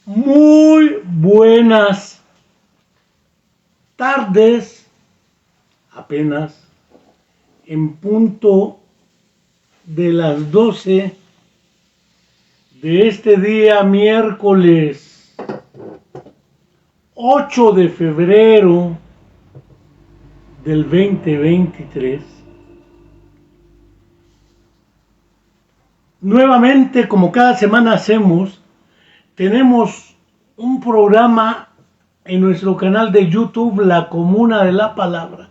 Muy buenas tardes, apenas en punto de las 12 de este día miércoles 8 de febrero del 2023. Nuevamente, como cada semana hacemos, tenemos un programa en nuestro canal de YouTube, La Comuna de la Palabra,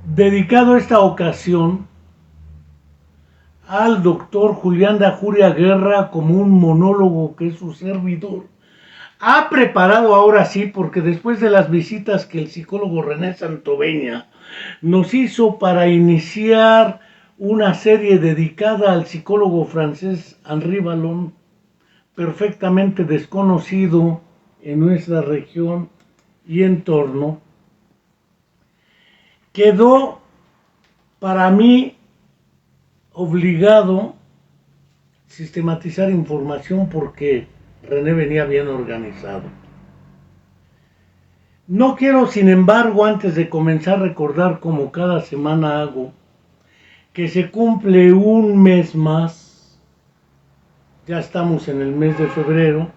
dedicado a esta ocasión al doctor Julián de Ajuria Guerra, como un monólogo que es su servidor ha preparado ahora sí, porque después de las visitas que el psicólogo René Santoveña nos hizo para iniciar una serie dedicada al psicólogo francés Henri Vallon, perfectamente desconocido en nuestra región y entorno, quedó para mí obligado sistematizar información porque René venía bien organizado. No quiero, sin embargo, antes de comenzar, recordar, como cada semana hago, que se cumple un mes más. Ya estamos en el mes de febrero.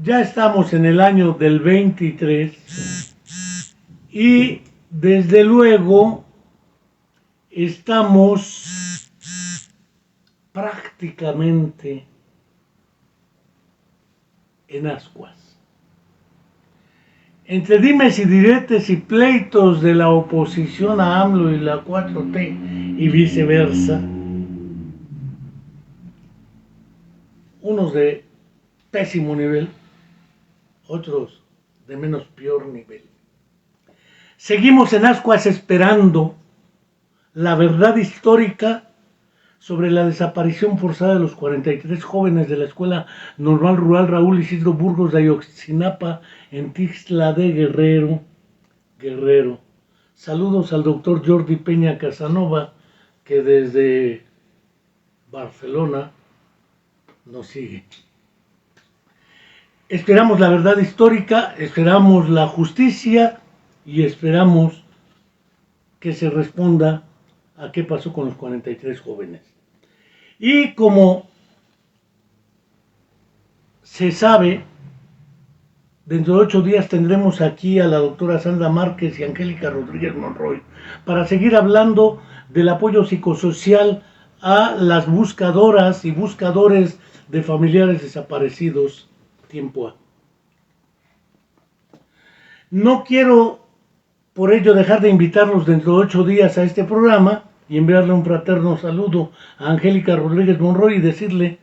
Ya estamos en el año del 23. Y desde luego estamos prácticamente en ascuas. Entre dimes y diretes y pleitos de la oposición a AMLO y la 4T y viceversa, unos de pésimo nivel, otros de menos peor nivel. Seguimos en ascuas esperando la verdad histórica sobre la desaparición forzada de los 43 jóvenes de la Escuela Normal Rural Raúl Isidro Burgos de Ayotzinapa en Tixla de Guerrero. Saludos al doctor Jordi Peña Casanova, que desde Barcelona nos sigue. Esperamos la verdad histórica, esperamos la justicia y esperamos que se responda a qué pasó con los 43 jóvenes. Y como se sabe, dentro de 8 días tendremos aquí a la doctora Sandra Márquez y Angélica Rodríguez Monroy para seguir hablando del apoyo psicosocial a las buscadoras y buscadores de familiares desaparecidos tiempo A. No quiero por ello dejar de invitarlos dentro de 8 días a este programa y enviarle un fraterno saludo a Angélica Rodríguez Monroy y decirle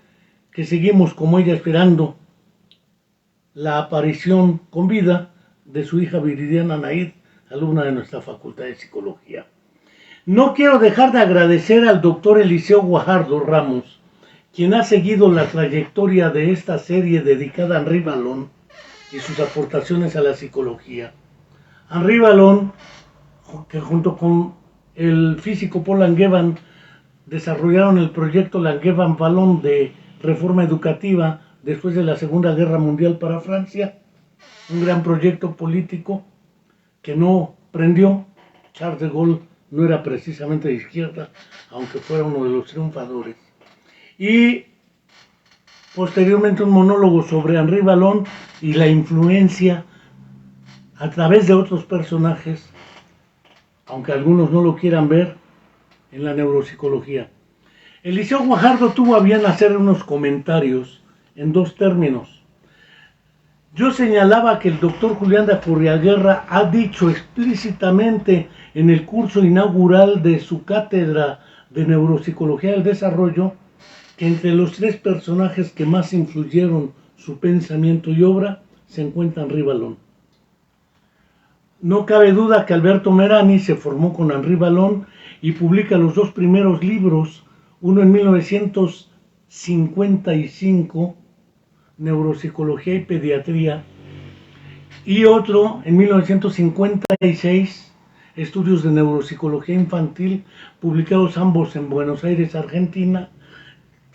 que seguimos como ella esperando la aparición con vida de su hija Viridiana Naid, alumna de nuestra Facultad de Psicología. No quiero dejar de agradecer al doctor Eliseo Guajardo Ramos, quien ha seguido la trayectoria de esta serie dedicada a Henri Vallon y sus aportaciones a la psicología. Henri Vallon, que junto con el físico Paul Langevin desarrollaron el proyecto Langevin-Vallon de reforma educativa después de la Segunda Guerra Mundial para Francia, un gran proyecto político que no prendió. Charles de Gaulle no era precisamente de izquierda, aunque fuera uno de los triunfadores. Y posteriormente un monólogo sobre Henri Vallon y la influencia a través de otros personajes, aunque algunos no lo quieran ver, en la neuropsicología. Eliseo Guajardo tuvo a bien hacer unos comentarios en dos términos. Yo señalaba que el doctor Julián de Ajuria Guerra ha dicho explícitamente en el curso inaugural de su cátedra de Neuropsicología del Desarrollo que entre los 3 personajes que más influyeron su pensamiento y obra se encuentra Henri Vallon. No cabe duda que Alberto Merani se formó con Henri Vallon y publica los 2 primeros libros, uno en 1955, Neuropsicología y Pediatría, y otro en 1956, Estudios de Neuropsicología Infantil, publicados ambos en Buenos Aires, Argentina,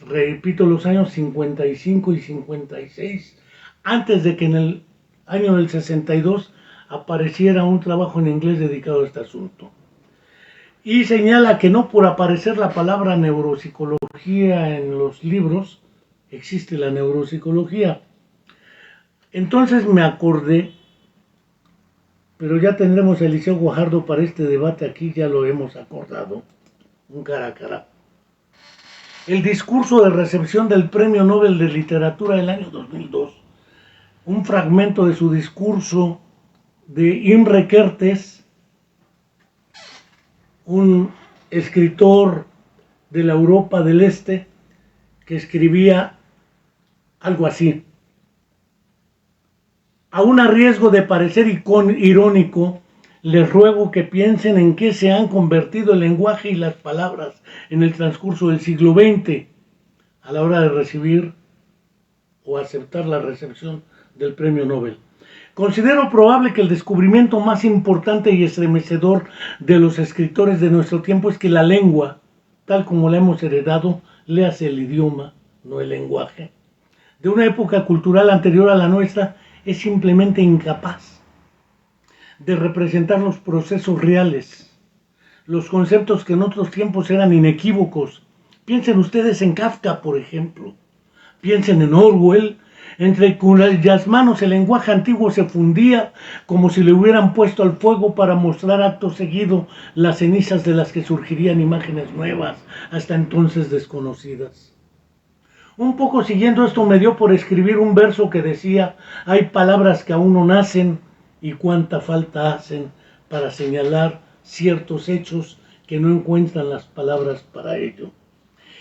repito, los años 55 y 56, antes de que en el año del 62 apareciera un trabajo en inglés dedicado a este asunto. Y señala que no por aparecer la palabra neuropsicología en los libros, existe la neuropsicología. Entonces me acordé, pero ya tendremos a Eliseo Guajardo para este debate aquí, ya lo hemos acordado, un cara a cara. El discurso de recepción del Premio Nobel de Literatura del año 2002, un fragmento de su discurso de Imre Kertész, un escritor de la Europa del Este, que escribía algo así: aún a riesgo de parecer irónico, les ruego que piensen en qué se han convertido el lenguaje y las palabras en el transcurso del siglo XX a la hora de recibir o aceptar la recepción del Premio Nobel. Considero probable que el descubrimiento más importante y estremecedor de los escritores de nuestro tiempo es que la lengua, tal como la hemos heredado, léase el idioma, no el lenguaje, de una época cultural anterior a la nuestra, es simplemente incapaz de representar los procesos reales, los conceptos que en otros tiempos eran inequívocos. Piensen ustedes en Kafka, por ejemplo. Piensen en Orwell, entre cuyas manos el lenguaje antiguo se fundía como si le hubieran puesto al fuego para mostrar acto seguido las cenizas de las que surgirían imágenes nuevas, hasta entonces desconocidas. Un poco siguiendo esto me dio por escribir un verso que decía: hay palabras que aún no nacen y cuánta falta hacen para señalar ciertos hechos que no encuentran las palabras para ello.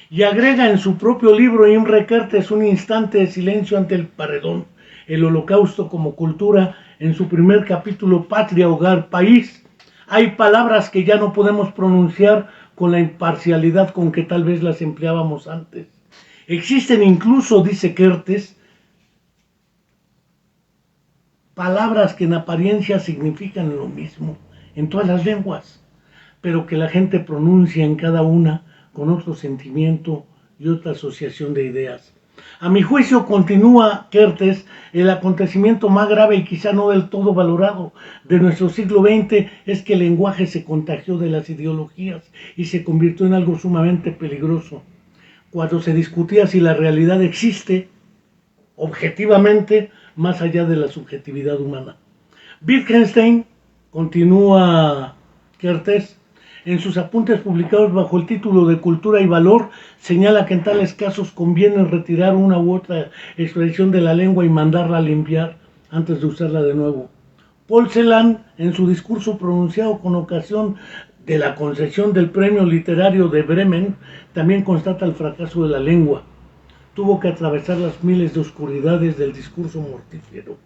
Y agrega en su propio libro Imre Kertész un instante de silencio ante el paredón, el holocausto como cultura, en su primer capítulo Patria, Hogar, País. Hay palabras que ya no podemos pronunciar con la imparcialidad con que tal vez las empleábamos antes. Existen incluso, dice Kertész, palabras que en apariencia significan lo mismo en todas las lenguas, pero que la gente pronuncia en cada una con otro sentimiento y otra asociación de ideas. A mi juicio, continúa Kertész, el acontecimiento más grave y quizá no del todo valorado de nuestro siglo XX es que el lenguaje se contagió de las ideologías y se convirtió en algo sumamente peligroso. Cuando se discutía si la realidad existe objetivamente más allá de la subjetividad humana. Wittgenstein, continúa Kertész, en sus apuntes publicados bajo el título de Cultura y Valor, señala que en tales casos conviene retirar una u otra expresión de la lengua y mandarla a limpiar antes de usarla de nuevo. Paul Celan, en su discurso pronunciado con ocasión de la concesión del Premio Literario de Bremen, también constata el fracaso de la lengua. Tuvo que atravesar las miles de oscuridades del discurso mortífero.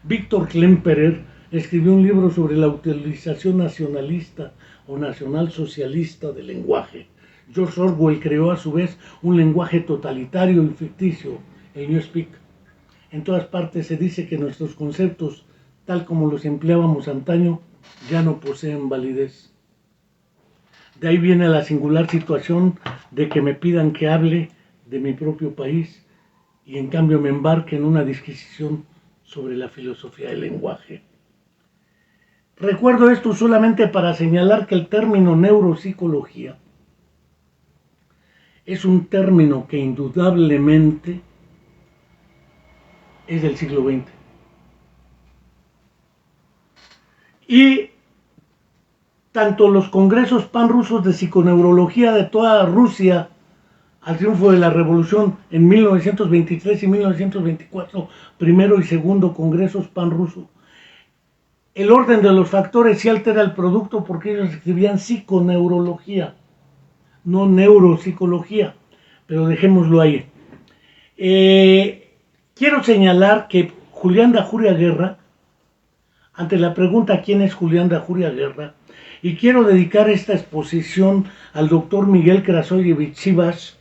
Víctor Klemperer escribió un libro sobre la utilización nacionalista o nacionalsocialista del lenguaje. George Orwell creó a su vez un lenguaje totalitario y ficticio, el Newspeak. En todas partes se dice que nuestros conceptos, tal como los empleábamos antaño, ya no poseen validez. De ahí viene la singular situación de que me pidan que hable de mi propio país y en cambio me embarque en una disquisición sobre la filosofía del lenguaje. Recuerdo esto solamente para señalar que el término neuropsicología es un término que indudablemente es del siglo XX. Y tanto los congresos panrusos de psiconeurología de toda Rusia al triunfo de la revolución en 1923 y 1924, primero y segundo congresos panruso, el orden de los factores sí altera el producto porque ellos escribían psiconeurología, no neuropsicología, pero dejémoslo ahí. Quiero señalar que Julián Dajuria Guerra, ante la pregunta ¿quién es Julián Dajuria Guerra? Y quiero dedicar esta exposición al doctor Miguel Krasoyevich Sivas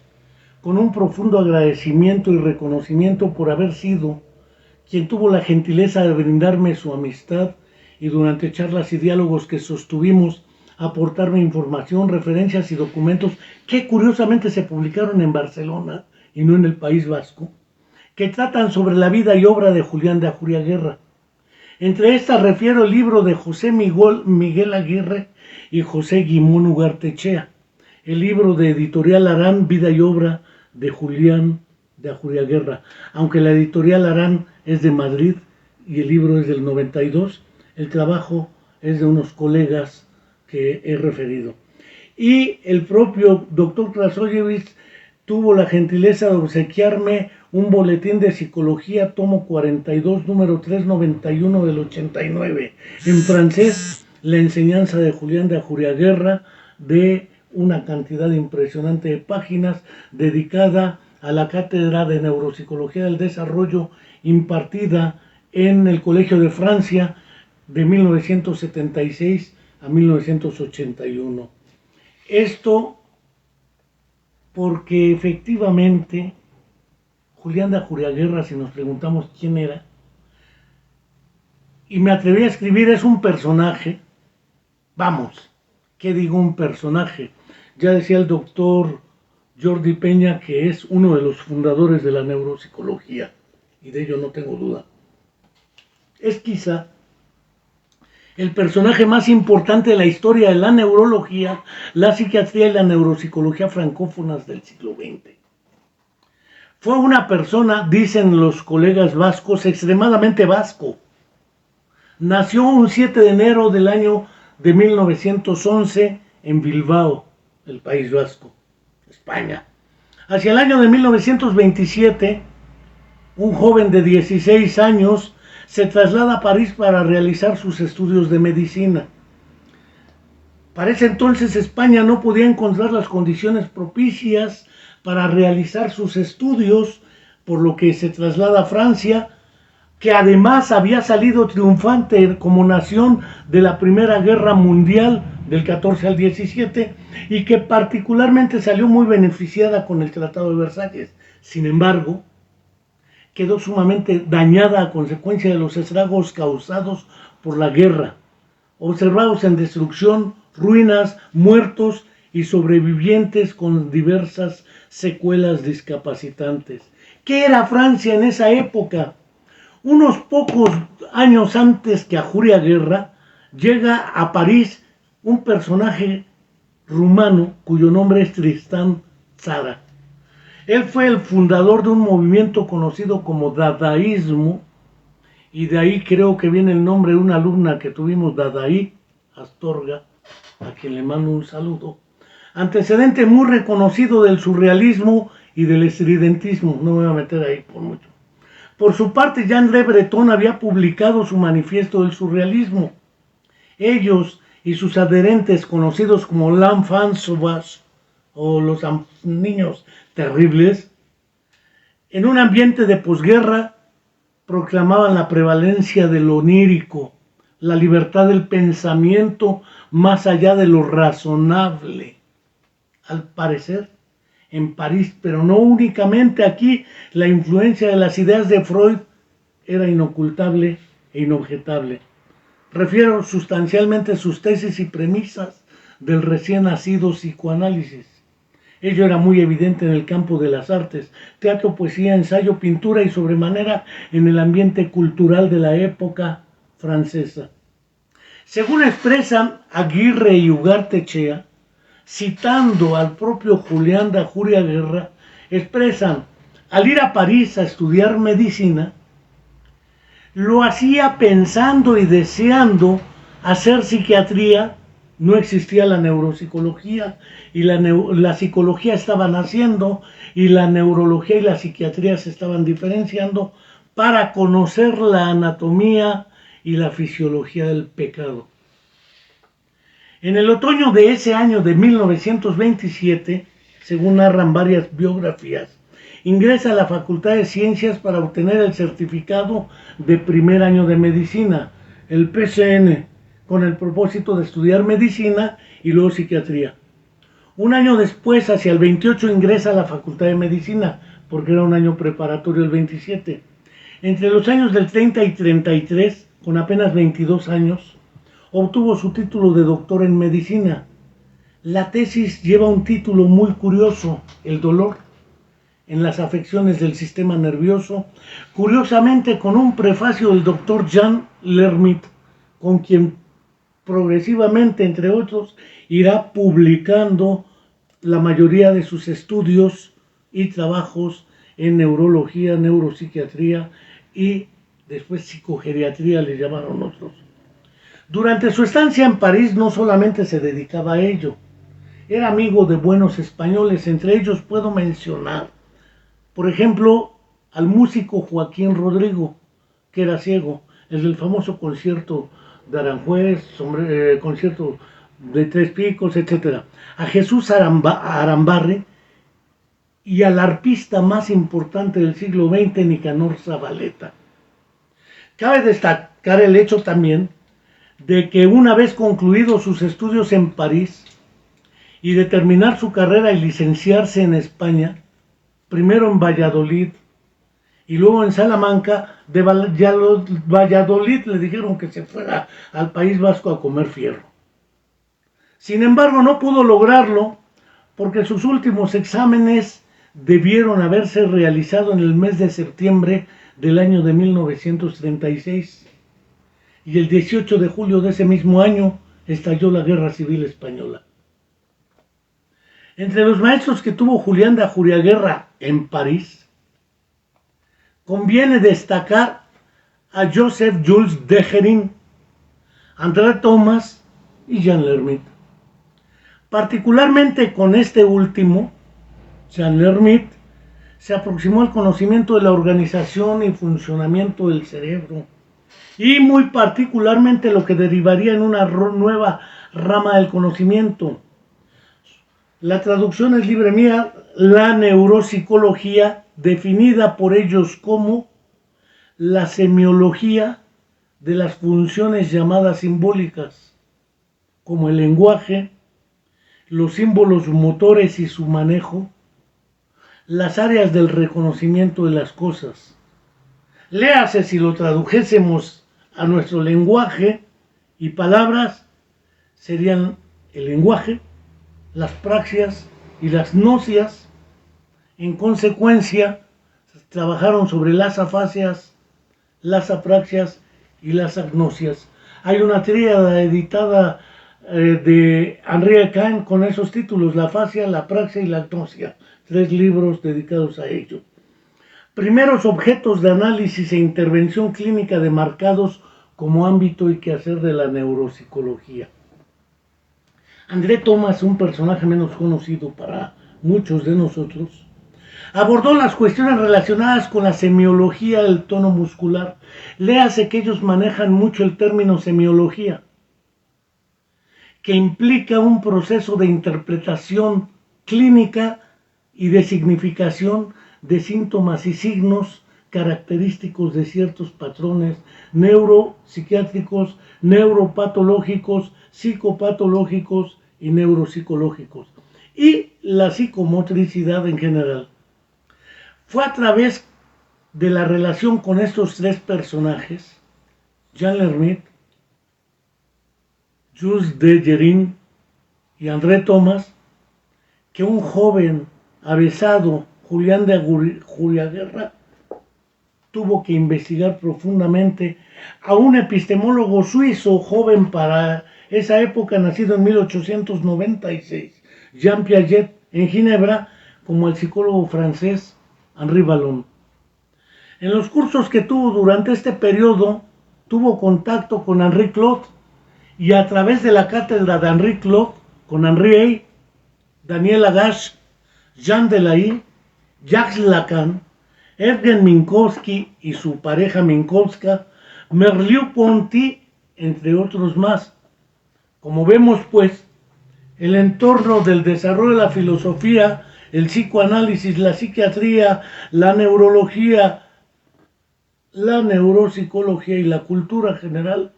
con un profundo agradecimiento y reconocimiento por haber sido quien tuvo la gentileza de brindarme su amistad y durante charlas y diálogos que sostuvimos aportarme información, referencias y documentos que curiosamente se publicaron en Barcelona y no en el País Vasco, que tratan sobre la vida y obra de Julián de Ajuriaguerra. Entre estas refiero el libro de José Miguel Aguirre y José Guimón Ugartechea, el libro de Editorial Arán, Vida y Obra de Julián de Ajuriaguerra, aunque la Editorial Arán es de Madrid y el libro es del 92, el trabajo es de unos colegas que he referido. Y el propio doctor Krasojevich tuvo la gentileza de obsequiarme un boletín de psicología, tomo 42, número 391 del 89, en francés, la enseñanza de Julián de Ajuriaguerra, de una cantidad impresionante de páginas, dedicada a la cátedra de Neuropsicología del Desarrollo impartida en el Colegio de Francia de 1976 a 1981. Esto porque efectivamente Julián de Ajuriaguerra, si nos preguntamos quién era, y me atreví a escribir, es un personaje, vamos, ¿qué digo un personaje? Ya decía el doctor Jordi Peña que es uno de los fundadores de la neuropsicología, y de ello no tengo duda. Es quizá el personaje más importante de la historia de la neurología, la psiquiatría y la neuropsicología francófonas del siglo XX. Fue una persona, dicen los colegas vascos, extremadamente vasco. Nació un 7 de enero del año de 1911 en Bilbao, el País Vasco, España. Hacia el año de 1927, un joven de 16 años se traslada a París para realizar sus estudios de medicina. Para ese entonces España no podía encontrar las condiciones propicias para realizar sus estudios, por lo que se traslada a Francia, que además había salido triunfante como nación de la Primera Guerra Mundial del 14 al 17 y que particularmente salió muy beneficiada con el Tratado de Versalles. Sin embargo, quedó sumamente dañada a consecuencia de los estragos causados por la guerra, observados en destrucción, ruinas, muertos y sobrevivientes con diversas secuelas discapacitantes. ¿Qué era Francia en esa época? Unos pocos años antes que Ajuriaguerra, llega a París un personaje rumano cuyo nombre es Tristán Tzara. Él fue el fundador de un movimiento conocido como dadaísmo, y de ahí creo que viene el nombre de una alumna que tuvimos, Dadaí Astorga, a quien le mando un saludo. Antecedente muy reconocido del surrealismo y del estridentismo, no me voy a meter ahí por mucho. Por su parte, Jean-André Breton había publicado su manifiesto del surrealismo. Ellos y sus adherentes, conocidos como l'enfant sauvage o los niños terribles, en un ambiente de posguerra proclamaban la prevalencia de lo onírico, la libertad del pensamiento más allá de lo razonable. Al parecer, en París, pero no únicamente aquí, la influencia de las ideas de Freud era inocultable e inobjetable. Refiero sustancialmente sus tesis y premisas del recién nacido psicoanálisis. Ello era muy evidente en el campo de las artes, teatro, poesía, ensayo, pintura y sobremanera en el ambiente cultural de la época francesa. Según expresan Aguirre y Ugartechea, citando al propio Julián de Ajuriaguerra, expresan: al ir a París a estudiar medicina, lo hacía pensando y deseando hacer psiquiatría. No existía la neuropsicología y la psicología estaba naciendo y la neurología y la psiquiatría se estaban diferenciando para conocer la anatomía y la fisiología del pecado. En el otoño de ese año de 1927, según narran varias biografías, ingresa a la Facultad de Ciencias para obtener el certificado de primer año de medicina, el PCN, con el propósito de estudiar medicina y luego psiquiatría. Un año después, hacia el 28, ingresa a la Facultad de Medicina, porque era un año preparatorio el 27. Entre los años del 30 y 33, con apenas 22 años, obtuvo su título de doctor en medicina. La tesis lleva un título muy curioso: el dolor. en las afecciones del sistema nervioso, curiosamente con un prefacio del doctor Jean Lermit, con quien progresivamente, entre otros, irá publicando la mayoría de sus estudios y trabajos en neurología, neuropsiquiatría y después psicogeriatría le llamaron otros. Durante su estancia en París no solamente se dedicaba a ello, era amigo de buenos españoles, entre ellos puedo mencionar, por ejemplo, al músico Joaquín Rodrigo, que era ciego, el del famoso concierto de Aranjuez, concierto de Tres Picos, etc. A Jesús Arambarre y al arpista más importante del siglo XX, Nicanor Zabaleta. Cabe destacar el hecho también de que una vez concluidos sus estudios en París y de terminar su carrera y licenciarse en España, primero en Valladolid y luego en Salamanca, de Valladolid le dijeron que se fuera al País Vasco a comer fierro. Sin embargo, no pudo lograrlo porque sus últimos exámenes debieron haberse realizado en el mes de septiembre del año de 1936. Y el 18 de julio de ese mismo año estalló la Guerra Civil Española. Entre los maestros que tuvo Julián de Ajuriaguerra en París, conviene destacar a Joseph Jules Dejerin, André Thomas y Jean Lermit. Particularmente con este último, Jean Lermit, se aproximó al conocimiento de la organización y funcionamiento del cerebro, y muy particularmente lo que derivaría en una nueva rama del conocimiento. La traducción es libre mía, la neuropsicología, definida por ellos como la semiología de las funciones llamadas simbólicas, como el lenguaje, los símbolos motores y su manejo, las áreas del reconocimiento de las cosas. Léase, si lo tradujésemos a nuestro lenguaje y palabras, serían el lenguaje, las praxias y las gnosias. En consecuencia, trabajaron sobre las afasias, las apraxias y las agnosias. Hay una tríada editada de Henri Cain con esos títulos: la afasia, la apraxia y la agnosia. 3 libros dedicados a ello. Primeros objetos de análisis e intervención clínica demarcados como ámbito y quehacer de la neuropsicología. André Thomas, un personaje menos conocido para muchos de nosotros, abordó las cuestiones relacionadas con la semiología del tono muscular. Léase que ellos manejan mucho el término semiología, que implica un proceso de interpretación clínica y de significación de síntomas y signos característicos de ciertos patrones neuropsiquiátricos, neuropatológicos, psicopatológicos y neuropsicológicos, y la psicomotricidad en general. Fue a través de la relación con estos 3 personajes, Jean Lermit, Jules Dejerin y André Thomas, que un joven avesado, Julián de Ajuriaguerra, tuvo que investigar profundamente a un epistemólogo suizo joven para esa época, nacido en 1896, Jean Piaget, en Ginebra, como el psicólogo francés Henri Vallon. En los cursos que tuvo durante este periodo, tuvo contacto con Henri Cloud, y a través de la cátedra de Henri Cloud, con Henri Ey, Daniel Agache, Jean Delahaye, Jacques Lacan, Evgen Minkowski y su pareja Minkowska, Merleau-Ponty, entre otros más. Como vemos, pues, el entorno del desarrollo de la filosofía, el psicoanálisis, la psiquiatría, la neurología, la neuropsicología y la cultura general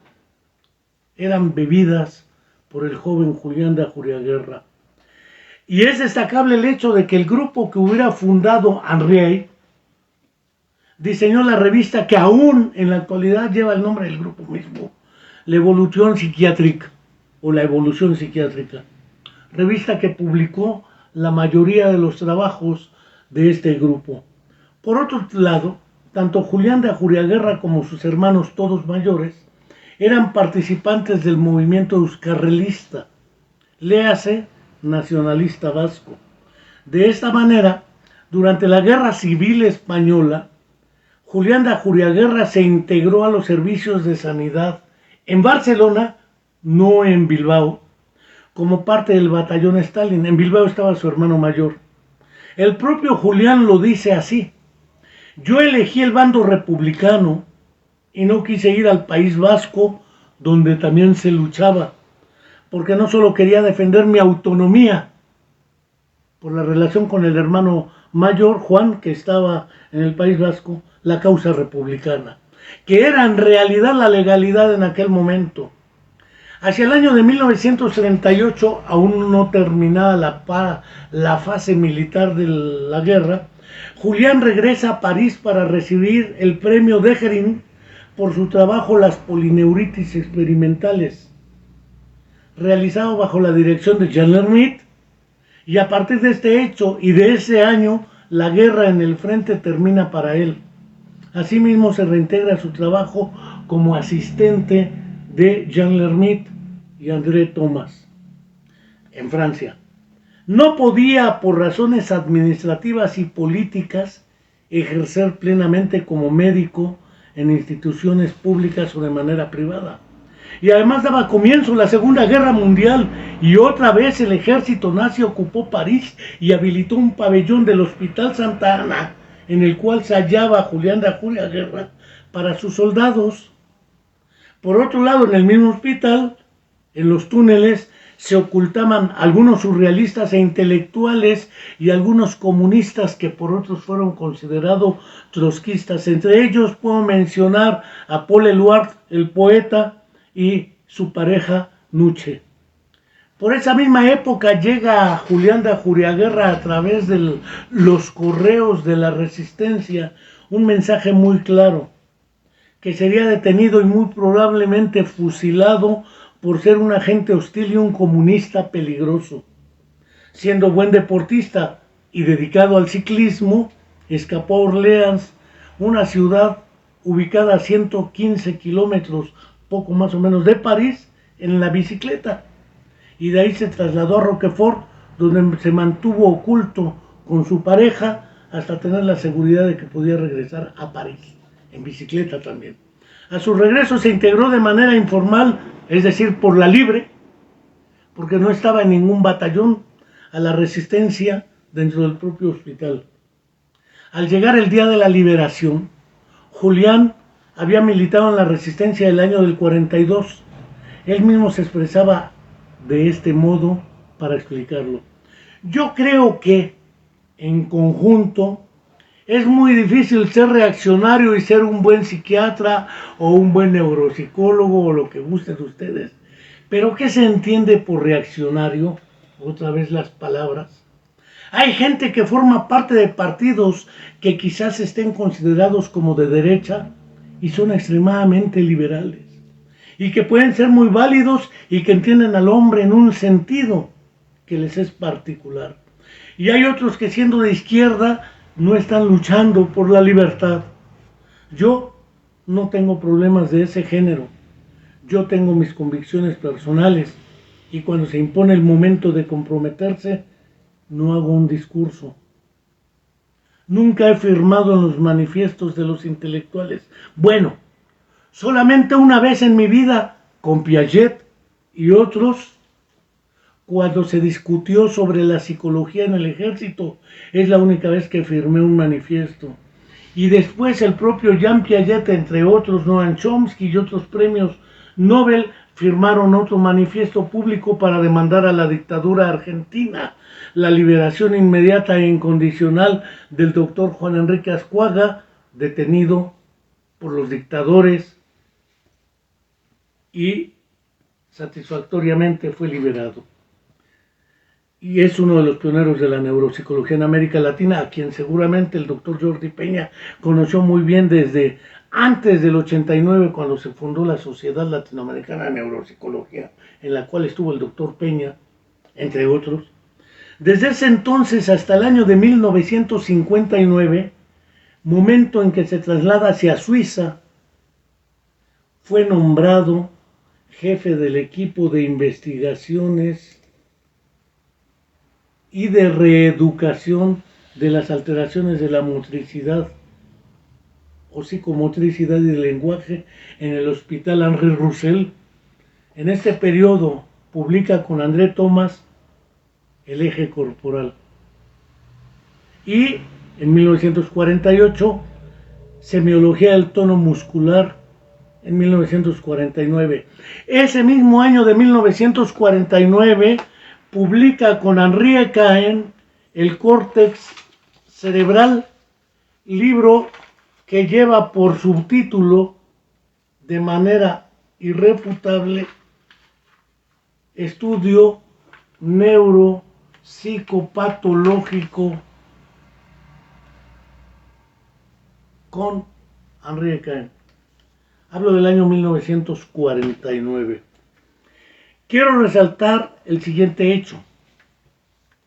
eran bebidas por el joven Julián de Ajuriaguerra. Y es destacable el hecho de que el grupo que hubiera fundado Henri Ey diseñó la revista que aún en la actualidad lleva el nombre del grupo mismo, La Evolution Psychiatrique, o La Evolución Psiquiátrica, revista que publicó la mayoría de los trabajos de este grupo. Por otro lado, tanto Julián de Ajuriaguerra como sus hermanos todos mayores eran participantes del movimiento euskarrelista, léase nacionalista vasco. De esta manera, durante la Guerra Civil Española, Julián de Ajuriaguerra se integró a los servicios de sanidad en Barcelona, no en Bilbao, como parte del batallón Stalin. En Bilbao estaba su hermano mayor. El propio Julián lo dice así: yo elegí el bando republicano y no quise ir al País Vasco, donde también se luchaba, porque no solo quería defender mi autonomía por la relación con el hermano mayor, Juan, que estaba en el País Vasco, la causa republicana, que era en realidad la legalidad en aquel momento. Hacia el año de 1938, aún no terminada la fase militar de la guerra, Julián regresa a París para recibir el premio Degerin por su trabajo Las polineuritis experimentales, realizado bajo la dirección de Jean Lhermitte, y a partir de este hecho y de ese año, la guerra en el frente termina para él. Asimismo, se reintegra a su trabajo como asistente de Jean Lhermitte y André Thomas en Francia. No podía, por razones administrativas y políticas, ejercer plenamente como médico en instituciones públicas o de manera privada. Y además daba comienzo la Segunda Guerra Mundial y otra vez el ejército nazi ocupó París y habilitó un pabellón del Hospital Santa Ana, en el cual se hallaba Julián de Ajuriaguerra para sus soldados. Por otro lado, en el mismo hospital, en los túneles, se ocultaban algunos surrealistas e intelectuales y algunos comunistas que por otros fueron considerados trotskistas. Entre ellos puedo mencionar a Paul Eluard, el poeta, y su pareja Nuche. Por esa misma época llega Julián de Ajuriaguerra a través de los correos de la Resistencia un mensaje muy claro: que sería detenido y muy probablemente fusilado por ser un agente hostil y un comunista peligroso. Siendo buen deportista y dedicado al ciclismo, escapó a Orleans, una ciudad ubicada a 115 kilómetros, poco más o menos, de París, en la bicicleta. Y de ahí se trasladó a Roquefort, donde se mantuvo oculto con su pareja hasta tener la seguridad de que podía regresar a París, en bicicleta también. A su regreso se integró de manera informal, es decir, por la libre, porque no estaba en ningún batallón, a la Resistencia dentro del propio hospital. Al llegar el día de la liberación, Julián había militado en la Resistencia del año del 42. Él mismo se expresaba de este modo para explicarlo: yo creo que, en conjunto, es muy difícil ser reaccionario y ser un buen psiquiatra o un buen neuropsicólogo o lo que gusten ustedes. Pero ¿qué se entiende por reaccionario? Otra vez las palabras. Hay gente que forma parte de partidos que quizás estén considerados como de derecha y son extremadamente liberales, y que pueden ser muy válidos y que entienden al hombre en un sentido que les es particular. Y hay otros que, siendo de izquierda, no están luchando por la libertad. Yo no tengo problemas de ese género. Yo tengo mis convicciones personales y cuando se impone el momento de comprometerse, no hago un discurso. Nunca he firmado en los manifiestos de los intelectuales. Bueno, solamente una vez en mi vida, con Piaget y otros, cuando se discutió sobre la psicología en el ejército, es la única vez que firmé un manifiesto. Y después el propio Jean Piaget, entre otros, Noam Chomsky y otros premios Nobel, firmaron otro manifiesto público para demandar a la dictadura argentina la liberación inmediata e incondicional del doctor Juan Enrique Ascuaga, detenido por los dictadores, y satisfactoriamente fue liberado. Y es uno de los pioneros de la neuropsicología en América Latina, a quien seguramente el doctor Jordi Peña conoció muy bien desde antes del 89, cuando se fundó la Sociedad Latinoamericana de Neuropsicología, en la cual estuvo el doctor Peña, entre otros. Desde ese entonces hasta el año de 1959, momento en que se traslada hacia Suiza, fue nombrado jefe del equipo de investigaciones y de reeducación de las alteraciones de la motricidad o psicomotricidad y del lenguaje en el Hospital Henri Roussel. En este periodo publica con André Thomas El eje corporal. Y en 1948, Semiología del tono muscular en 1949. Ese mismo año de 1949 publica con Henri Cahen El córtex cerebral, libro que lleva por subtítulo de manera irrefutable Estudio neuropsicopatológico con Henri Cahen. Hablo del año 1949. Quiero resaltar el siguiente hecho.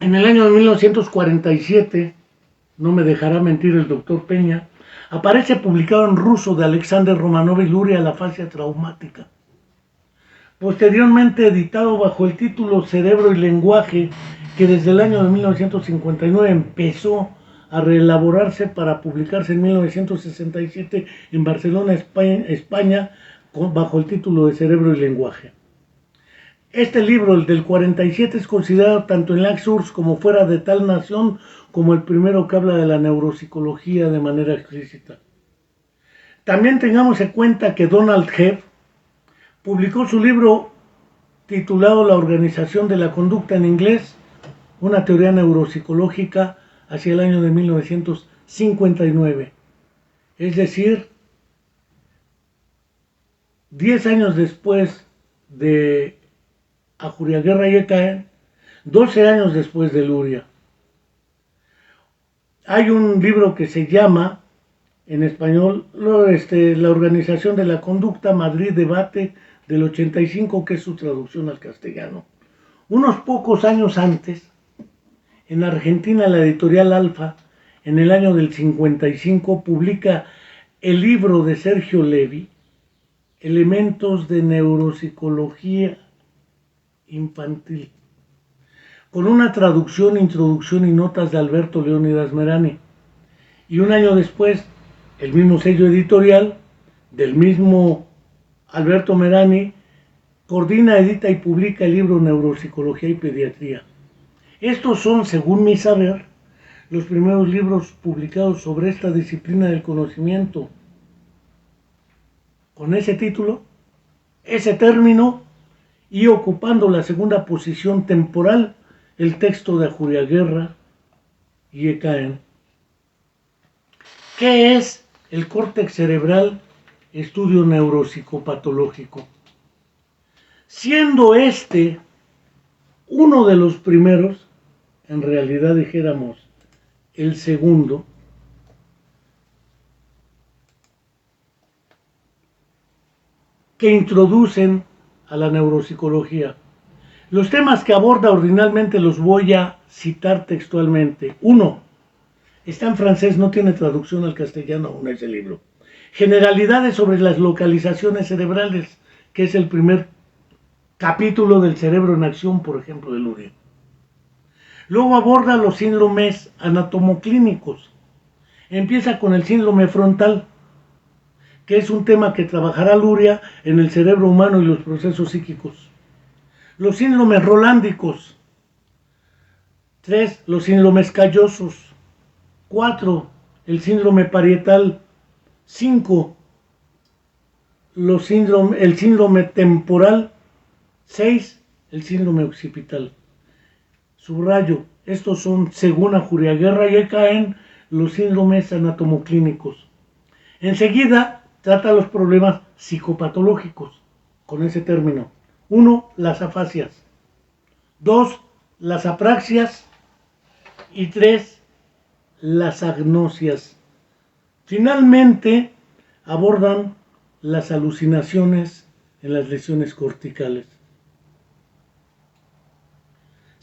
En el año de 1947, no me dejará mentir el doctor Peña, aparece publicado en ruso de Alexander Romanov y Luria La fascia traumática. Posteriormente editado bajo el título Cerebro y lenguaje, que desde el año de 1959 empezó a reelaborarse para publicarse en 1967 en Barcelona, España, bajo el título de Cerebro y lenguaje. Este libro, el del 47, es considerado tanto en la Source como fuera de tal nación como el primero que habla de la neuropsicología de manera explícita. También tengamos en cuenta que Donald Hebb publicó su libro titulado La organización de la conducta en inglés, una teoría neuropsicológica, hacia el año de 1959. Es decir, 10 años después de Ajuriaguerra y Cahen, 12 años después de Luria. Hay un libro que se llama, en español, La organización de la conducta, Madrid Debate, del 85, que es su traducción al castellano. Unos pocos años antes, en Argentina, la editorial Alfa, en el año del 55, publica el libro de Sergio Levi, Elementos de Neuropsicología Infantil, con una traducción, introducción y notas de Alberto Leónidas Merani. Y un año después, el mismo sello editorial del mismo Alberto Merani coordina, edita y publica el libro Neuropsicología y Pediatría. Estos son, según mi saber, los primeros libros publicados sobre esta disciplina del conocimiento. Con ese título, ese término, y ocupando la segunda posición temporal, el texto de Ajuriaguerra y Cahen. ¿Qué es el córtex cerebral? Estudio neuropsicopatológico. Siendo este uno de los primeros, en realidad dijéramos el segundo, que introducen a la neuropsicología. Los temas que aborda ordinalmente los voy a citar textualmente. 1. Está en francés, no tiene traducción al castellano aún ese libro. Generalidades sobre las localizaciones cerebrales, que es el primer capítulo del cerebro en acción, por ejemplo, de Luria. Luego aborda los síndromes anatomoclínicos. Empieza con el síndrome frontal, que es un tema que trabajará Luria en el cerebro humano y los procesos psíquicos. Los síndromes rolándicos. 3. Los síndromes callosos. 4. El síndrome parietal. 5. El síndrome temporal. 6. El síndrome occipital. Subrayo, estos son, según Ajuriaguerra y Cahen, los síndromes anatomoclínicos. Enseguida trata los problemas psicopatológicos con ese término. 1. Las afasias. 2. Las apraxias. Y 3. Las agnosias. Finalmente, abordan las alucinaciones en las lesiones corticales.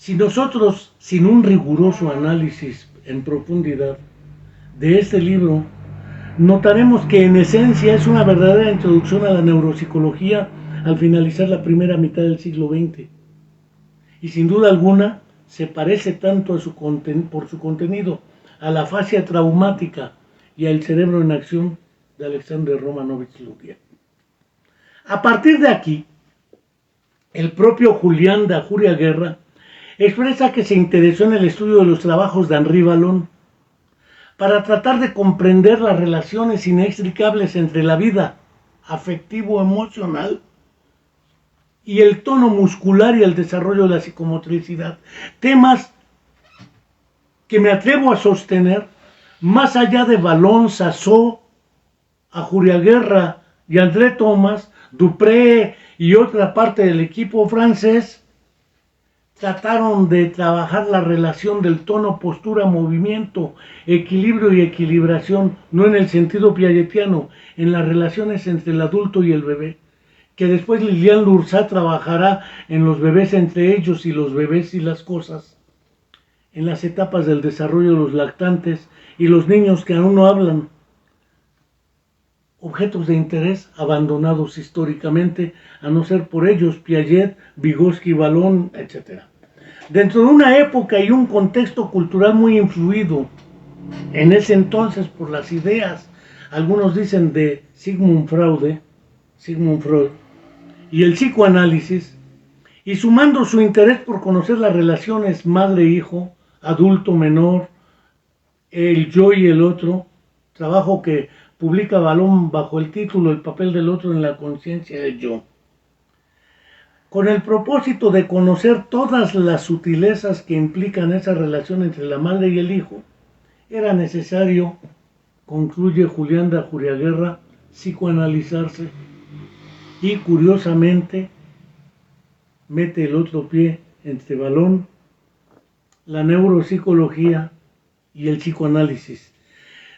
Si nosotros, sin un riguroso análisis en profundidad de este libro, notaremos que en esencia es una verdadera introducción a la neuropsicología al finalizar la primera mitad del siglo XX. Y sin duda alguna se parece tanto por su contenido a la fascia traumática y al cerebro en acción de Alexander Romanovich Luria. A partir de aquí, el propio Julián de Ajuriaguerra expresa que se interesó en el estudio de los trabajos de Henri Vallon para tratar de comprender las relaciones inextricables entre la vida afectivo-emocional y el tono muscular y el desarrollo de la psicomotricidad. Temas que me atrevo a sostener, más allá de Vallon, Sassot, Ajuriaguerra y André Thomas, Dupré y otra parte del equipo francés, trataron de trabajar la relación del tono, postura, movimiento, equilibrio y equilibración, no en el sentido piagetiano, en las relaciones entre el adulto y el bebé, que después Lilian Lursat trabajará en los bebés entre ellos y los bebés y las cosas, en las etapas del desarrollo de los lactantes y los niños que aún no hablan, objetos de interés abandonados históricamente, a no ser por ellos Piaget, Vygotsky, Vallon, etc. Dentro de una época y un contexto cultural muy influido en ese entonces por las ideas, algunos dicen de Sigmund Freud, y el psicoanálisis, y sumando su interés por conocer las relaciones madre-hijo, adulto-menor, el yo y el otro, trabajo que publica Vallon bajo el título El papel del otro en la conciencia del yo, con el propósito de conocer todas las sutilezas que implican esa relación entre la madre y el hijo, era necesario, concluye Julián de Ajuriaguerra, psicoanalizarse, y curiosamente mete el otro pie entre Vallon, la neuropsicología y el psicoanálisis.